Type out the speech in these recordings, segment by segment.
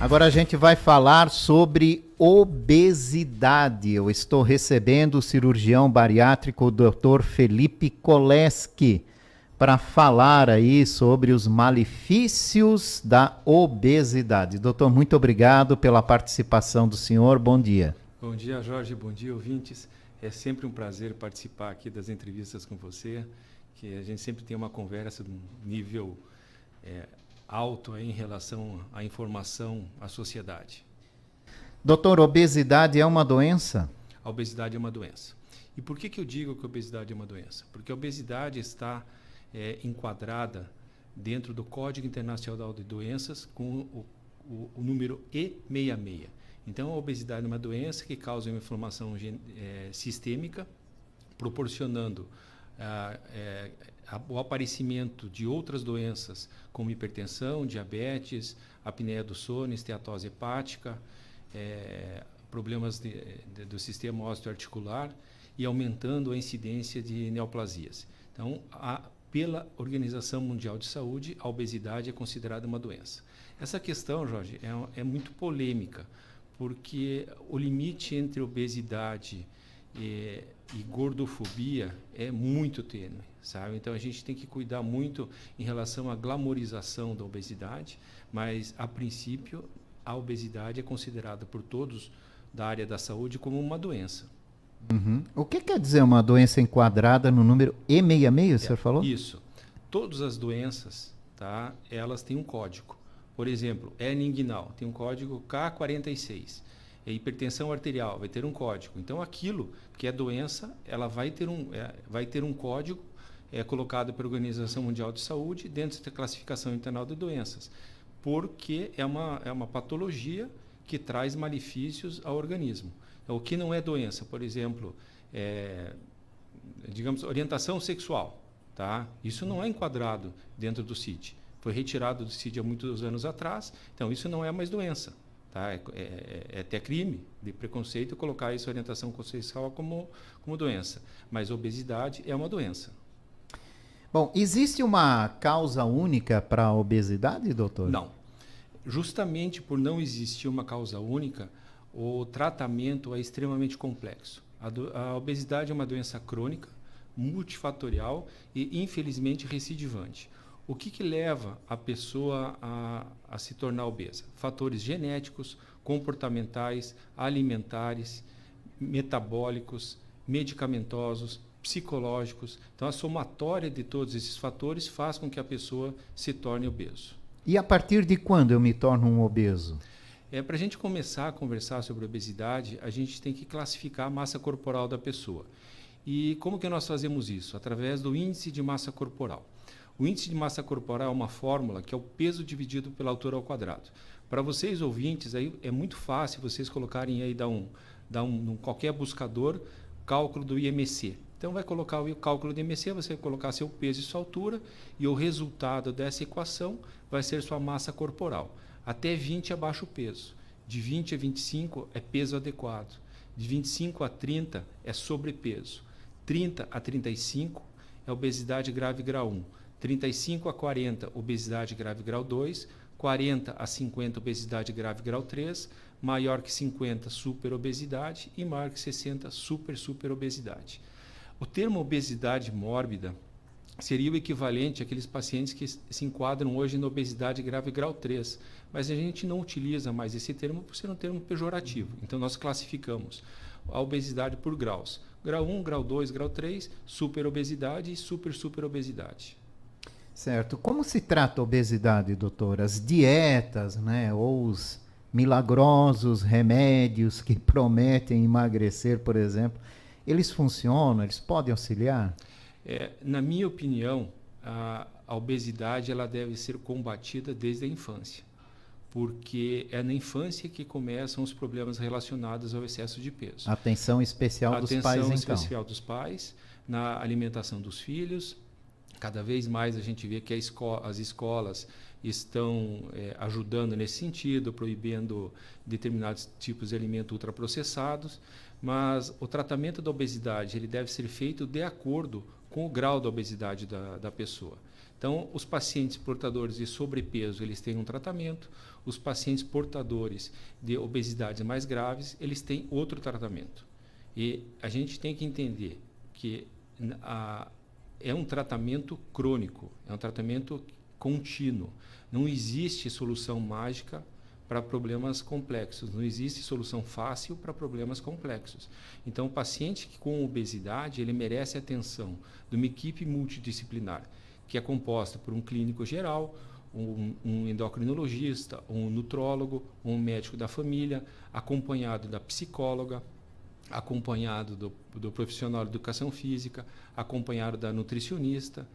Agora a gente vai falar sobre obesidade. Eu estou recebendo o cirurgião bariátrico, o Dr. Felipe Koleski, para falar aí sobre os malefícios da obesidade. Doutor, muito obrigado pela participação do senhor. Bom dia. Bom dia, Jorge. Bom dia, ouvintes. É sempre um prazer participar aqui das entrevistas com você, que a gente sempre tem uma conversa de um nível alto aí em relação à informação à sociedade. Doutor, obesidade é uma doença? A obesidade é uma doença. E por que eu digo que a obesidade é uma doença? Porque a obesidade está enquadrada dentro do Código Internacional de Doenças com o número E66. Então, a obesidade é uma doença que causa uma inflamação sistêmica, proporcionando o aparecimento de outras doenças, como hipertensão, diabetes, apneia do sono, esteatose hepática, problemas do sistema osteoarticular e aumentando a incidência de neoplasias. Então, pela Organização Mundial de Saúde, a obesidade é considerada uma doença. Essa questão, Jorge, é muito polêmica, porque o limite entre obesidade e gordofobia é muito tênue, sabe? Então a gente tem que cuidar muito em relação à glamorização da obesidade, mas a princípio a obesidade é considerada por todos da área da saúde como uma doença. Uhum. O que quer dizer uma doença enquadrada no número E66, o senhor falou? Isso. Todas as doenças, tá? Elas têm um código. Por exemplo, hernia inguinal tem um código K46. Hipertensão arterial vai ter um código. Então, aquilo que é doença, ela vai ter um código colocado pela Organização Mundial de Saúde dentro da classificação internacional de doenças, porque é uma patologia que traz malefícios ao organismo. Então, o que não é doença, por exemplo, digamos, orientação sexual, tá? Isso não é enquadrado dentro do CID. Foi retirado do CID há muitos anos atrás, então isso não é mais doença. Tá? É até crime de preconceito colocar essa orientação sexual como doença. Mas obesidade é uma doença. Bom, existe uma causa única para a obesidade, doutor? Não. Justamente por não existir uma causa única, o tratamento é extremamente complexo. A obesidade é uma doença crônica, multifatorial e, infelizmente, recidivante. O que leva a pessoa a se tornar obesa? Fatores genéticos, comportamentais, alimentares, metabólicos, medicamentosos, psicológicos. Então, a somatória de todos esses fatores faz com que a pessoa se torne obeso. E a partir de quando eu me torno um obeso? Para a gente começar a conversar sobre obesidade, a gente tem que classificar a massa corporal da pessoa. E como que nós fazemos isso? Através do índice de massa corporal. O índice de massa corporal é uma fórmula que é o peso dividido pela altura ao quadrado. Para vocês ouvintes, aí é muito fácil vocês colocarem aí, qualquer buscador, cálculo do IMC. Então vai colocar o cálculo do IMC, você vai colocar seu peso e sua altura, e o resultado dessa equação vai ser sua massa corporal. Até 20 é baixo peso, de 20 a 25 é peso adequado, de 25 a 30 é sobrepeso, 30 a 35 é obesidade grave grau 1, 35 a 40, obesidade grave grau 2, 40 a 50, obesidade grave grau 3, maior que 50, superobesidade e maior que 60, superobesidade. O termo obesidade mórbida seria o equivalente àqueles pacientes que se enquadram hoje na obesidade grave grau 3, mas a gente não utiliza mais esse termo por ser um termo pejorativo. Então, nós classificamos a obesidade por graus. Grau 1, grau 2, grau 3, superobesidade e superobesidade. Certo. Como se trata a obesidade, doutor? As dietas, né, ou os milagrosos remédios que prometem emagrecer, por exemplo, eles funcionam? Eles podem auxiliar? Na minha opinião, a obesidade ela deve ser combatida desde a infância, porque é na infância que começam os problemas relacionados ao excesso de peso. Atenção especial dos pais, então. Atenção especial dos pais, na alimentação dos filhos. Cada vez mais a gente vê que as escolas estão ajudando nesse sentido, proibindo determinados tipos de alimentos ultraprocessados, mas o tratamento da obesidade ele deve ser feito de acordo com o grau da obesidade da pessoa. Então, os pacientes portadores de sobrepeso, eles têm um tratamento. Os pacientes portadores de obesidades mais graves, eles têm outro tratamento. E a gente tem que entender que é um tratamento crônico, é um tratamento contínuo. Não existe solução mágica para problemas complexos, não existe solução fácil para problemas complexos. Então, o paciente com obesidade, ele merece a atenção de uma equipe multidisciplinar, que é composta por um clínico geral, um endocrinologista, um nutrólogo, um médico da família, acompanhado da psicóloga, acompanhado do profissional de educação física, acompanhado da nutricionista.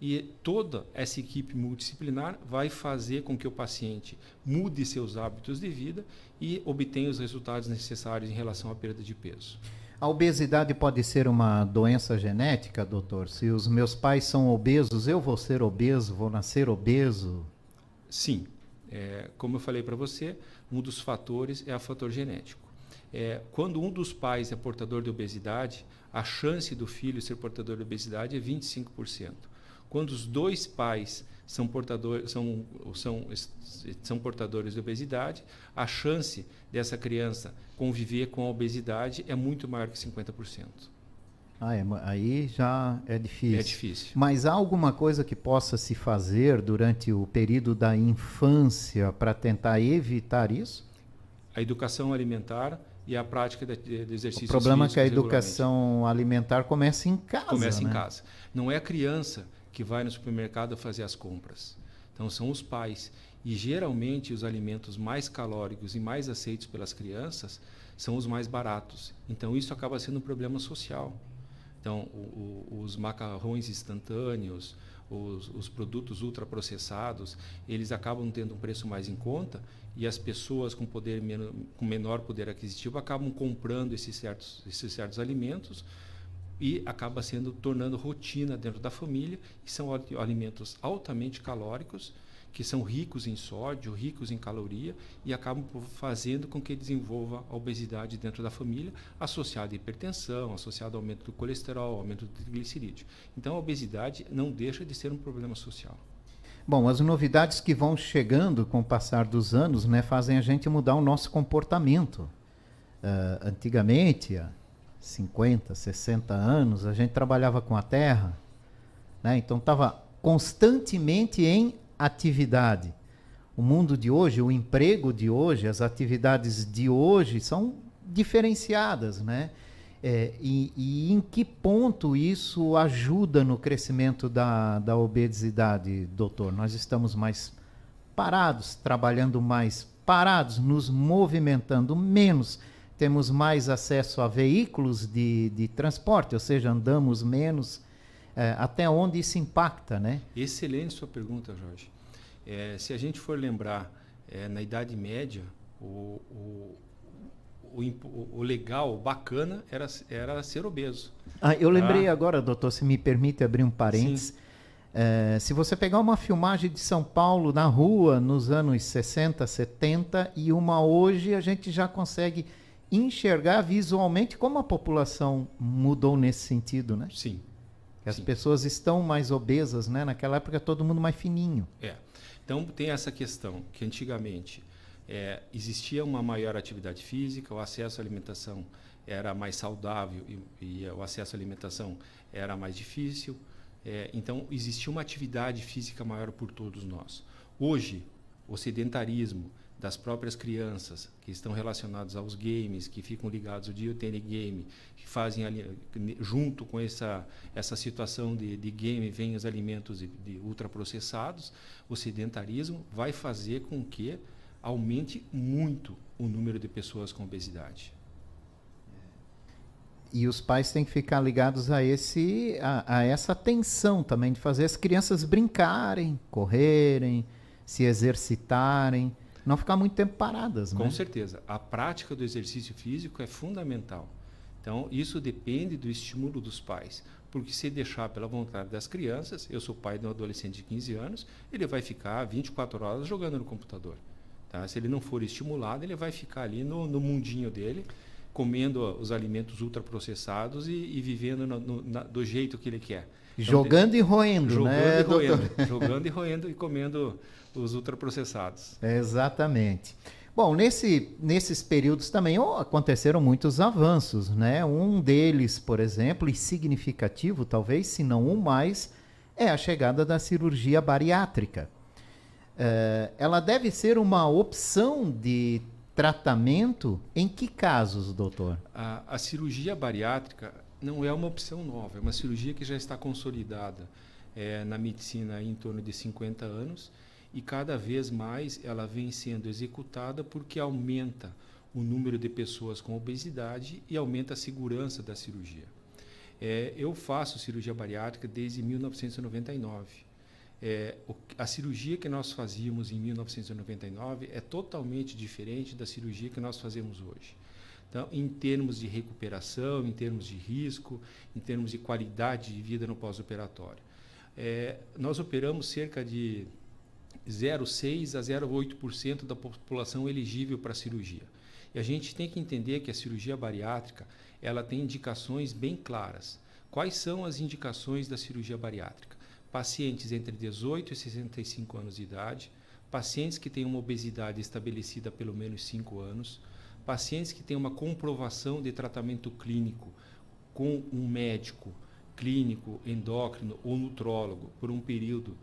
E toda essa equipe multidisciplinar vai fazer com que o paciente mude seus hábitos de vida e obtenha os resultados necessários em relação à perda de peso. A obesidade pode ser uma doença genética, doutor? Se os meus pais são obesos, eu vou ser obeso, vou nascer obeso? Sim. Como eu falei para você, um dos fatores é o fator genético. Quando um dos pais é portador de obesidade, a chance do filho ser portador de obesidade é 25%. Quando os dois pais são portadores de obesidade, a chance dessa criança conviver com a obesidade é muito maior que 50%. Aí já é difícil. É difícil. Mas há alguma coisa que possa se fazer durante o período da infância para tentar evitar isso? A educação alimentar e a prática de exercícios físicos. O problema é que a educação alimentar começa em casa. Começa em casa. Não é a criança que vai no supermercado fazer as compras. Então, são os pais. E, geralmente, os alimentos mais calóricos e mais aceitos pelas crianças são os mais baratos. Então, isso acaba sendo um problema social. Então, os macarrões instantâneos, os produtos ultraprocessados, eles acabam tendo um preço mais em conta e as pessoas com menor poder aquisitivo acabam comprando esses certos alimentos e acaba tornando rotina dentro da família, e são alimentos altamente calóricos, que são ricos em sódio, ricos em caloria, e acabam fazendo com que desenvolva a obesidade dentro da família, associada à hipertensão, associada ao aumento do colesterol, aumento do triglicerídeo. Então, a obesidade não deixa de ser um problema social. Bom, as novidades que vão chegando com o passar dos anos, né, fazem a gente mudar o nosso comportamento. Antigamente, 50, 60 anos, a gente trabalhava com a terra, né? Então estava constantemente em atividade. O mundo de hoje, o emprego de hoje, as atividades de hoje são diferenciadas, né? E em que ponto isso ajuda no crescimento da obesidade, doutor? Nós estamos mais parados, trabalhando mais parados, nos movimentando menos, temos mais acesso a veículos de transporte, ou seja, andamos menos. Até onde isso impacta, né? Excelente sua pergunta, Jorge. Se a gente for lembrar, na Idade Média, o legal, o bacana, era ser obeso. Eu lembrei agora, doutor, se me permite abrir um parênteses. Se você pegar uma filmagem de São Paulo na rua nos anos 60, 70 e uma hoje, a gente já consegue enxergar visualmente como a população mudou nesse sentido, né? Sim. As pessoas estão mais obesas, né? Naquela época todo mundo mais fininho. Então tem essa questão que antigamente existia uma maior atividade física, o acesso à alimentação era mais saudável e o acesso à alimentação era mais difícil. Então existia uma atividade física maior por todos nós. Hoje, o sedentarismo das próprias crianças que estão relacionados aos games, que ficam ligados ao videogame game, que fazem ali, junto com essa situação de game, vem os alimentos de ultraprocessados, o sedentarismo vai fazer com que aumente muito o número de pessoas com obesidade. E os pais têm que ficar ligados a essa tensão também, de fazer as crianças brincarem, correrem, se exercitarem, não ficar muito tempo paradas, né? Com certeza. A prática do exercício físico é fundamental. Então, isso depende do estímulo dos pais. Porque se deixar pela vontade das crianças, eu sou pai de um adolescente de 15 anos, ele vai ficar 24 horas jogando no computador. Tá? Se ele não for estimulado, ele vai ficar ali no mundinho dele comendo os alimentos ultraprocessados e vivendo do jeito que ele quer. Então, jogando e roendo, jogando né, e doutor? roendo, jogando e roendo e comendo os ultraprocessados. Exatamente. Bom, nesses períodos também aconteceram muitos avanços, né? Um deles, por exemplo, e significativo, talvez, se não o mais, é a chegada da cirurgia bariátrica. Ela deve ser uma opção de tratamento em que casos, doutor? A cirurgia bariátrica não é uma opção nova, é uma cirurgia que já está consolidada na medicina em torno de 50 anos e cada vez mais ela vem sendo executada porque aumenta o número de pessoas com obesidade e aumenta a segurança da cirurgia. Eu faço cirurgia bariátrica desde 1999. A cirurgia que nós fazíamos em 1999 é totalmente diferente da cirurgia que nós fazemos hoje. Então, em termos de recuperação, em termos de risco, em termos de qualidade de vida no pós-operatório. Nós operamos cerca de 0,6% a 0,8% da população elegível para a cirurgia. E a gente tem que entender que a cirurgia bariátrica ela tem indicações bem claras. Quais são as indicações da cirurgia bariátrica? Pacientes entre 18 e 65 anos de idade, pacientes que têm uma obesidade estabelecida há pelo menos 5 anos, pacientes que têm uma comprovação de tratamento clínico com um médico clínico, endócrino ou nutrólogo por um período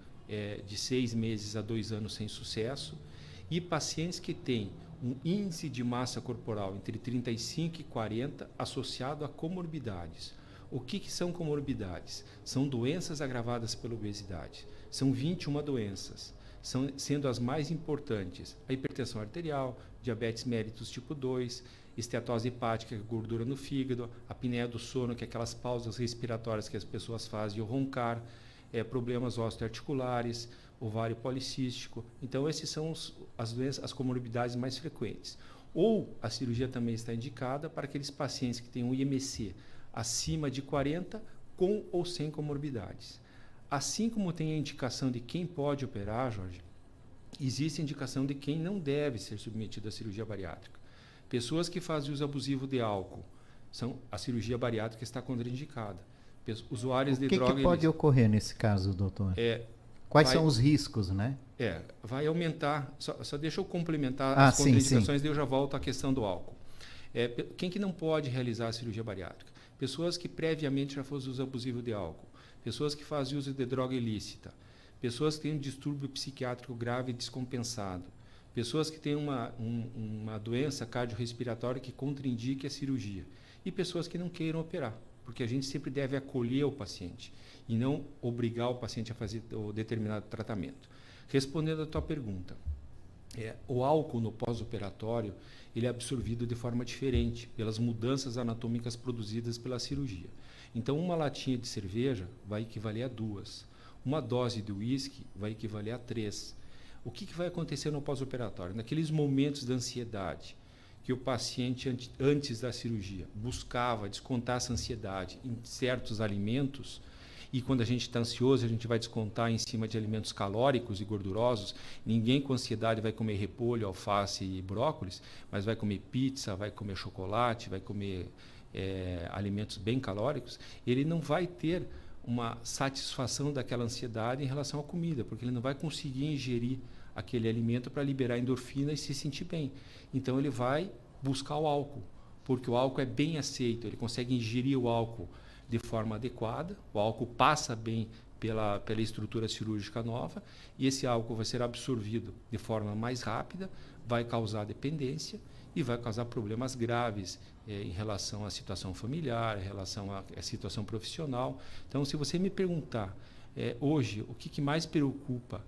de 6 meses a 2 anos sem sucesso, e pacientes que têm um índice de massa corporal entre 35 e 40 associado a comorbidades. O que são comorbidades? São doenças agravadas pela obesidade. São 21 doenças, sendo as mais importantes a hipertensão arterial, diabetes mellitus tipo 2, esteatose hepática, que é gordura no fígado, a apneia do sono, que é aquelas pausas respiratórias que as pessoas fazem ao roncar, problemas osteoarticulares, ovário policístico. Então, esses são as doenças, as comorbidades mais frequentes. Ou a cirurgia também está indicada para aqueles pacientes que têm um IMC acima de 40, com ou sem comorbidades. Assim como tem a indicação de quem pode operar, Jorge, existe a indicação de quem não deve ser submetido à cirurgia bariátrica. Pessoas que fazem uso abusivo de álcool, a cirurgia bariátrica está contraindicada. Usuários de droga... O que pode ocorrer nesse caso, doutor? Quais são os riscos, né? Vai aumentar... Só deixa eu complementar as contraindicações, daí eu já volto à questão do álcool. Quem que não pode realizar a cirurgia bariátrica? Pessoas que previamente já fazem uso abusivo de álcool, pessoas que fazem uso de droga ilícita, pessoas que têm um distúrbio psiquiátrico grave e descompensado, pessoas que têm uma doença cardiorrespiratória que contraindique a cirurgia e pessoas que não queiram operar, porque a gente sempre deve acolher o paciente e não obrigar o paciente a fazer o determinado tratamento. Respondendo à tua pergunta, o álcool no pós-operatório ele é absorvido de forma diferente pelas mudanças anatômicas produzidas pela cirurgia. Então, uma latinha de cerveja vai equivaler a 2. Uma dose de uísque vai equivaler a 3. O que vai acontecer no pós-operatório? Naqueles momentos de ansiedade que o paciente, antes da cirurgia, buscava descontar essa ansiedade em certos alimentos, e quando a gente está ansioso, a gente vai descontar em cima de alimentos calóricos e gordurosos. Ninguém com ansiedade vai comer repolho, alface e brócolis, mas vai comer pizza, vai comer chocolate, vai comer alimentos bem calóricos. Ele não vai ter uma satisfação daquela ansiedade em relação à comida, porque ele não vai conseguir ingerir aquele alimento para liberar endorfina e se sentir bem. Então ele vai buscar o álcool, porque o álcool é bem aceito, ele consegue ingerir o álcool de forma adequada, o álcool passa bem pela estrutura cirúrgica nova e esse álcool vai ser absorvido de forma mais rápida, vai causar dependência e vai causar problemas graves em relação à situação familiar, em relação à situação profissional. Então, se você me perguntar hoje o que mais preocupa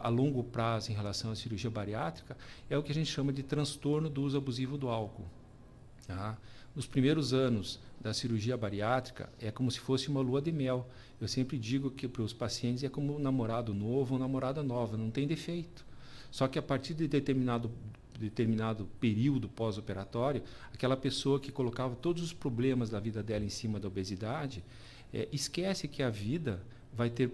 a longo prazo em relação à cirurgia bariátrica é o que a gente chama de transtorno do uso abusivo do álcool. Tá? Nos primeiros anos da cirurgia bariátrica é como se fosse uma lua de mel. Eu sempre digo que para os pacientes é como um namorado novo ou namorada nova, não tem defeito. Só que a partir de determinado período pós-operatório, aquela pessoa que colocava todos os problemas da vida dela em cima da obesidade, esquece que a vida vai ter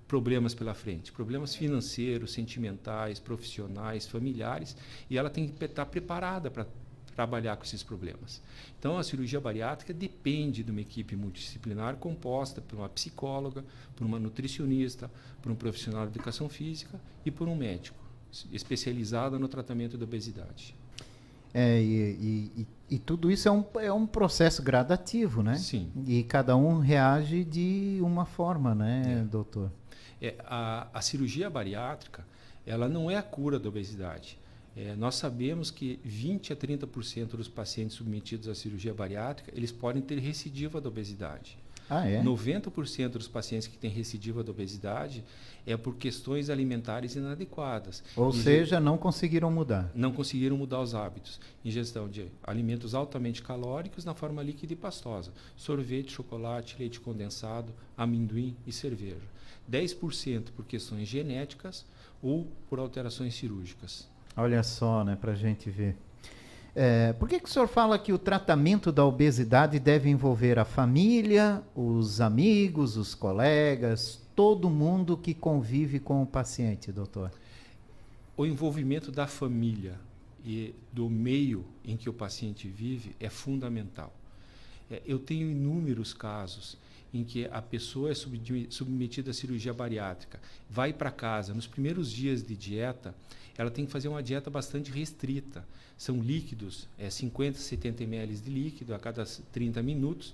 problemas pela frente, problemas financeiros, sentimentais, profissionais, familiares, e ela tem que estar preparada para trabalhar com esses problemas. Então, a cirurgia bariátrica depende de uma equipe multidisciplinar composta por uma psicóloga, por uma nutricionista, por um profissional de educação física e por um médico especializado no tratamento da obesidade. E tudo isso é um processo gradativo, né? Sim. E cada um reage de uma forma, né, doutor? A cirurgia bariátrica, ela não é a cura da obesidade. Nós sabemos que 20 a 30% dos pacientes submetidos à cirurgia bariátrica, eles podem ter recidiva da obesidade. 90% dos pacientes que têm recidiva da obesidade é por questões alimentares inadequadas. Ou seja, não conseguiram mudar. Não conseguiram mudar os hábitos. Ingestão de alimentos altamente calóricos na forma líquida e pastosa. Sorvete, chocolate, leite condensado, amendoim e cerveja. 10% por questões genéticas ou por alterações cirúrgicas. Olha só, né, para a gente ver. Por que o senhor fala que o tratamento da obesidade deve envolver a família, os amigos, os colegas, todo mundo que convive com o paciente, doutor? O envolvimento da família e do meio em que o paciente vive é fundamental. Eu tenho inúmeros casos em que a pessoa é submetida à cirurgia bariátrica, vai para casa, nos primeiros dias de dieta, ela tem que fazer uma dieta bastante restrita. São líquidos, 50, 70 ml de líquido a cada 30 minutos.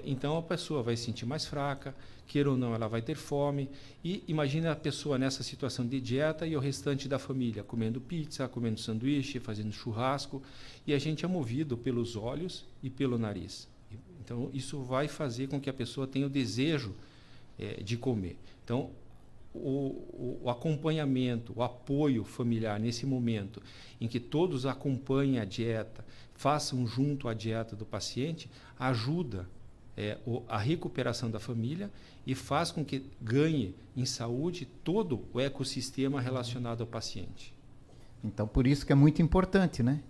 Então a pessoa vai se sentir mais fraca, queira ou não, ela vai ter fome. E imagina a pessoa nessa situação de dieta e o restante da família comendo pizza, comendo sanduíche, fazendo churrasco. E a gente é movido pelos olhos e pelo nariz. Então isso vai fazer com que a pessoa tenha o desejo de comer. Então o acompanhamento, o apoio familiar nesse momento em que todos acompanhem a dieta, façam junto a dieta do paciente, ajuda a recuperação da família e faz com que ganhe em saúde todo o ecossistema relacionado ao paciente. Então, por isso que é muito importante, né?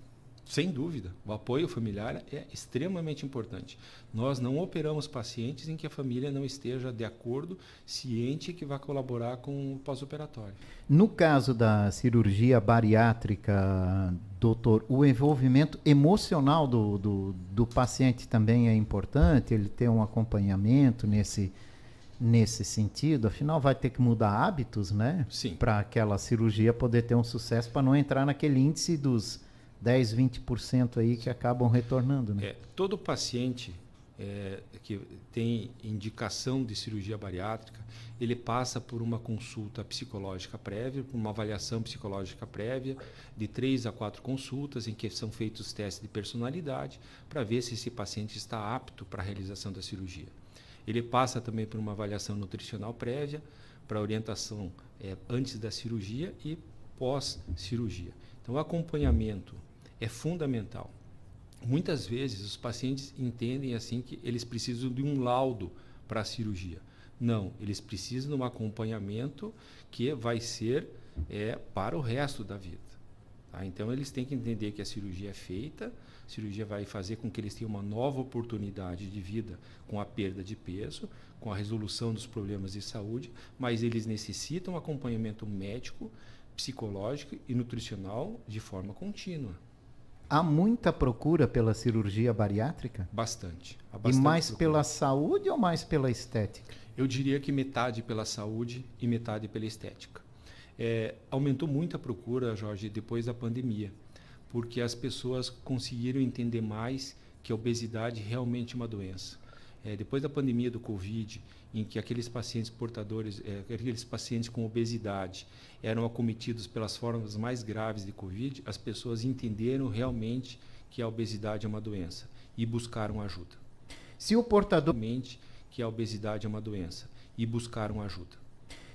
Sem dúvida, o apoio familiar é extremamente importante. Nós não operamos pacientes em que a família não esteja de acordo, ciente que vai colaborar com o pós-operatório. No caso da cirurgia bariátrica, doutor, o envolvimento emocional do paciente também é importante, ele ter um acompanhamento nesse sentido, afinal vai ter que mudar hábitos, né? Sim. Para aquela cirurgia poder ter um sucesso, para não entrar naquele índice dos 10, 20% aí que acabam retornando, né? Todo paciente que tem indicação de cirurgia bariátrica, ele passa por uma consulta psicológica prévia, por uma avaliação psicológica prévia de 3 a 4 consultas em que são feitos testes de personalidade para ver se esse paciente está apto para a realização da cirurgia. Ele passa também por uma avaliação nutricional prévia para orientação antes da cirurgia e pós-cirurgia. Então, o acompanhamento é fundamental. Muitas vezes os pacientes entendem assim que eles precisam de um laudo para a cirurgia. Não, eles precisam de um acompanhamento que vai ser para o resto da vida. Tá? Então eles têm que entender que a cirurgia é feita, a cirurgia vai fazer com que eles tenham uma nova oportunidade de vida com a perda de peso, com a resolução dos problemas de saúde, mas eles necessitam acompanhamento médico, psicológico e nutricional de forma contínua. Há muita procura pela cirurgia bariátrica? Bastante. E mais pela saúde ou mais pela estética? Eu diria que metade pela saúde e metade pela estética. Aumentou muito a procura, Jorge, depois da pandemia, porque as pessoas conseguiram entender mais que a obesidade realmente é uma doença. Depois da pandemia do Covid, em que aqueles pacientes portadores, aqueles pacientes com obesidade eram acometidos pelas formas mais graves de Covid, as pessoas entenderam realmente que a obesidade é uma doença e buscaram ajuda. Se o portador que a obesidade é uma doença e buscaram ajuda.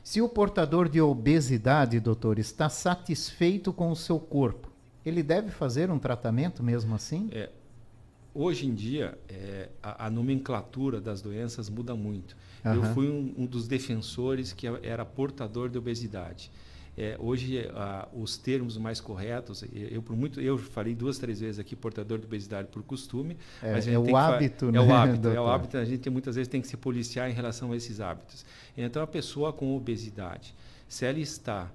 Se o portador de obesidade, doutor, está satisfeito com o seu corpo, ele deve fazer um tratamento mesmo assim? Hoje em dia, a nomenclatura das doenças muda muito. Uhum. Eu fui um dos defensores que era portador de obesidade. Hoje, os termos mais corretos, eu falei 2, 3 vezes aqui portador de obesidade por costume. Mas é o hábito, né? É o hábito. A gente muitas vezes tem que se policiar em relação a esses hábitos. Então, a pessoa com obesidade, se ela está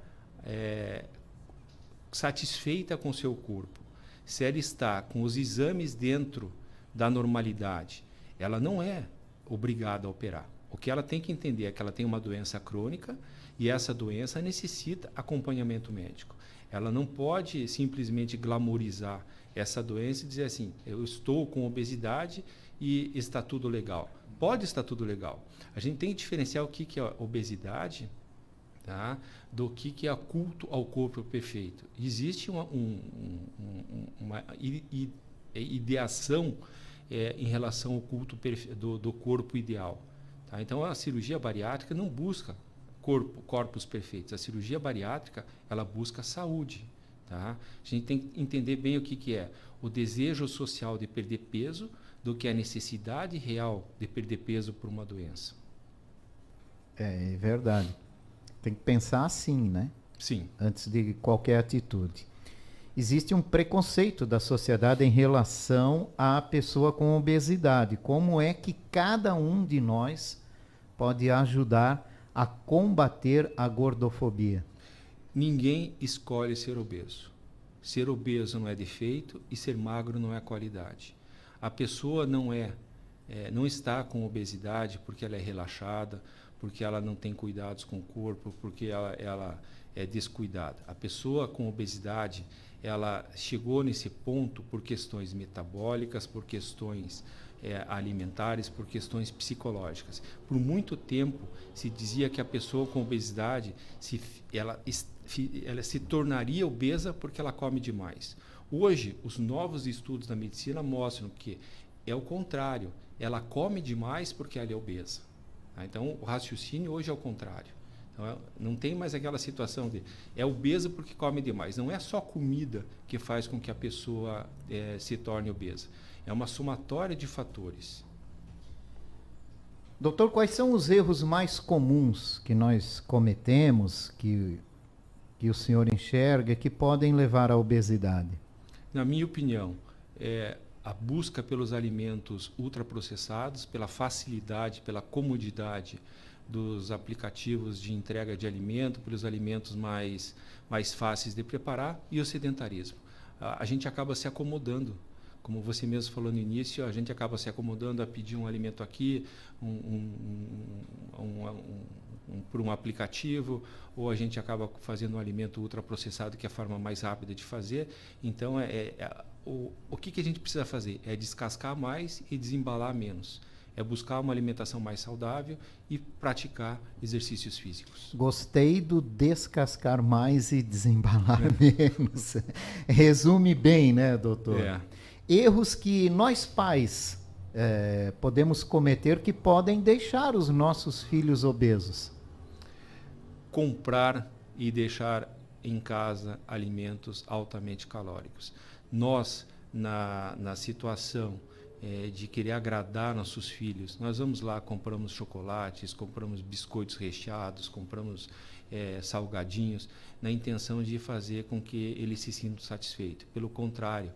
satisfeita com o seu corpo, se ela está com os exames dentro da normalidade, ela não é obrigada a operar. O que ela tem que entender é que ela tem uma doença crônica e essa doença necessita acompanhamento médico. Ela não pode simplesmente glamorizar essa doença e dizer assim, eu estou com obesidade e está tudo legal. Pode estar tudo legal. A gente tem que diferenciar o que é obesidade, tá, do que é culto ao corpo perfeito. Existe uma ideação em relação ao culto do corpo ideal. Tá? Então, a cirurgia bariátrica não busca corpos perfeitos. A cirurgia bariátrica, ela busca saúde. Tá? A gente tem que entender bem o que é o desejo social de perder peso do que a necessidade real de perder peso por uma doença. É verdade. Tem que pensar assim, né? Sim. Antes de qualquer atitude. Existe um preconceito da sociedade em relação à pessoa com obesidade. Como é que cada um de nós pode ajudar a combater a gordofobia? Ninguém escolhe ser obeso. Ser obeso não é defeito e ser magro não é qualidade. A pessoa não está com obesidade porque ela é relaxada, porque ela não tem cuidados com o corpo, porque ela é descuidada. A pessoa com obesidade, ela chegou nesse ponto por questões metabólicas, por questões alimentares, por questões psicológicas. Por muito tempo se dizia que a pessoa com obesidade ela se tornaria obesa porque ela come demais. Hoje, os novos estudos da medicina mostram que é o contrário. Ela come demais porque ela é obesa. Tá? Então, o raciocínio hoje é o contrário. Então, não tem mais aquela situação de é obesa porque come demais. Não é só comida que faz com que a pessoa se torne obesa. É uma somatória de fatores. Doutor, quais são os erros mais comuns que nós cometemos, que o senhor enxerga, que podem levar à obesidade? Na minha opinião, a busca pelos alimentos ultraprocessados, pela facilidade, pela comodidade dos aplicativos de entrega de alimento, pelos alimentos mais fáceis de preparar, e o sedentarismo. A gente acaba se acomodando. Como você mesmo falou no início, a gente acaba se acomodando a pedir um alimento aqui, por um aplicativo, ou a gente acaba fazendo um alimento ultraprocessado, que é a forma mais rápida de fazer. Então, o que a gente precisa fazer? É descascar mais e desembalar menos. É buscar uma alimentação mais saudável e praticar exercícios físicos. Gostei do descascar mais e desembalar menos. Resume bem, né, doutor? Erros que nós pais podemos cometer que podem deixar os nossos filhos obesos. Comprar e deixar em casa alimentos altamente calóricos. Nós, na situação de querer agradar nossos filhos, nós vamos lá, compramos chocolates, compramos biscoitos recheados, compramos salgadinhos, na intenção de fazer com que eles se sintam satisfeitos. Pelo contrário,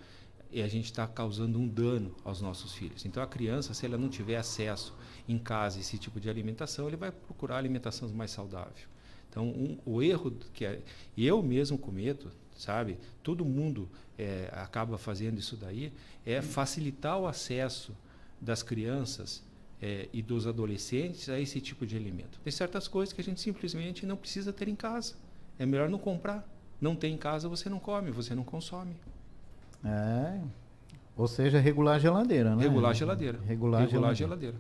a gente está causando um dano aos nossos filhos. Então, a criança, se ela não tiver acesso em casa a esse tipo de alimentação, ele vai procurar alimentação mais saudável. Então, o erro que eu mesmo cometo, sabe? Todo mundo acaba fazendo isso daí, é facilitar o acesso das crianças e dos adolescentes a esse tipo de alimento. Tem certas coisas que a gente simplesmente não precisa ter em casa. É melhor não comprar. Não tem em casa, você não come, você não consome. Ou seja, regular a geladeira, né? Regular a geladeira. Regular a geladeira.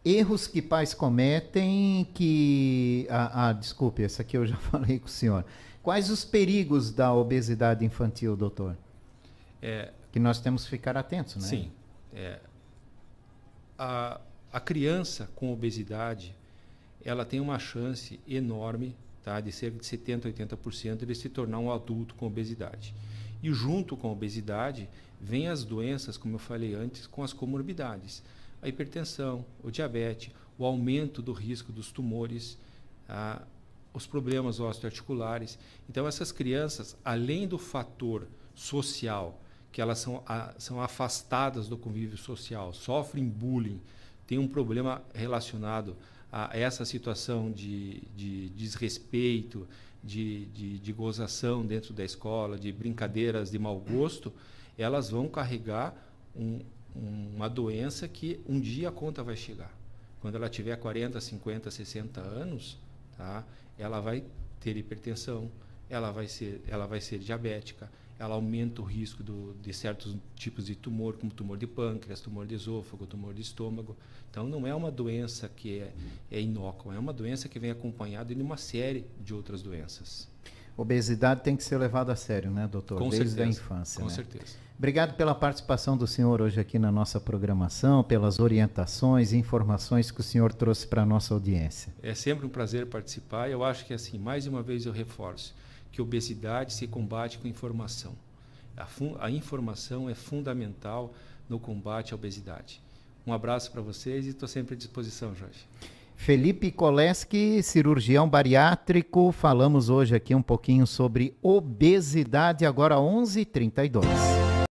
Erros que pais cometem que... desculpe, essa aqui eu já falei com o senhor. Quais os perigos da obesidade infantil, doutor? Que nós temos que ficar atentos, né? Sim. A criança com obesidade, ela tem uma chance enorme, tá, de cerca de 70% a 80% de se tornar um adulto com obesidade. E junto com a obesidade, vem as doenças, como eu falei antes, com as comorbidades. A hipertensão, o diabetes, o aumento do risco dos tumores, os problemas osteoarticulares. Então, essas crianças, além do fator social, que elas são afastadas do convívio social, sofrem bullying, tem um problema relacionado a essa situação de desrespeito, de gozação dentro da escola, de brincadeiras de mau gosto, elas vão carregar uma doença que um dia a conta vai chegar. Quando ela tiver 40, 50, 60 anos, tá? Ela vai ter hipertensão, ela vai ser diabética, ela aumenta o risco de certos tipos de tumor, como tumor de pâncreas, tumor de esôfago, tumor de estômago. Então, não é uma doença que é inócua, é uma doença que vem acompanhada de uma série de outras doenças. Obesidade tem que ser levada a sério, né, doutor? Com Desde certeza, a infância. com né? certeza. Obrigado pela participação do senhor hoje aqui na nossa programação, pelas orientações e informações que o senhor trouxe para a nossa audiência. É sempre um prazer participar. Eu acho que, assim, mais uma vez eu reforço que obesidade se combate com informação. A informação é fundamental no combate à obesidade. Um abraço para vocês e estou sempre à disposição, Jorge. Felipe Koleski, cirurgião bariátrico. Falamos hoje aqui um pouquinho sobre obesidade, agora 11h32.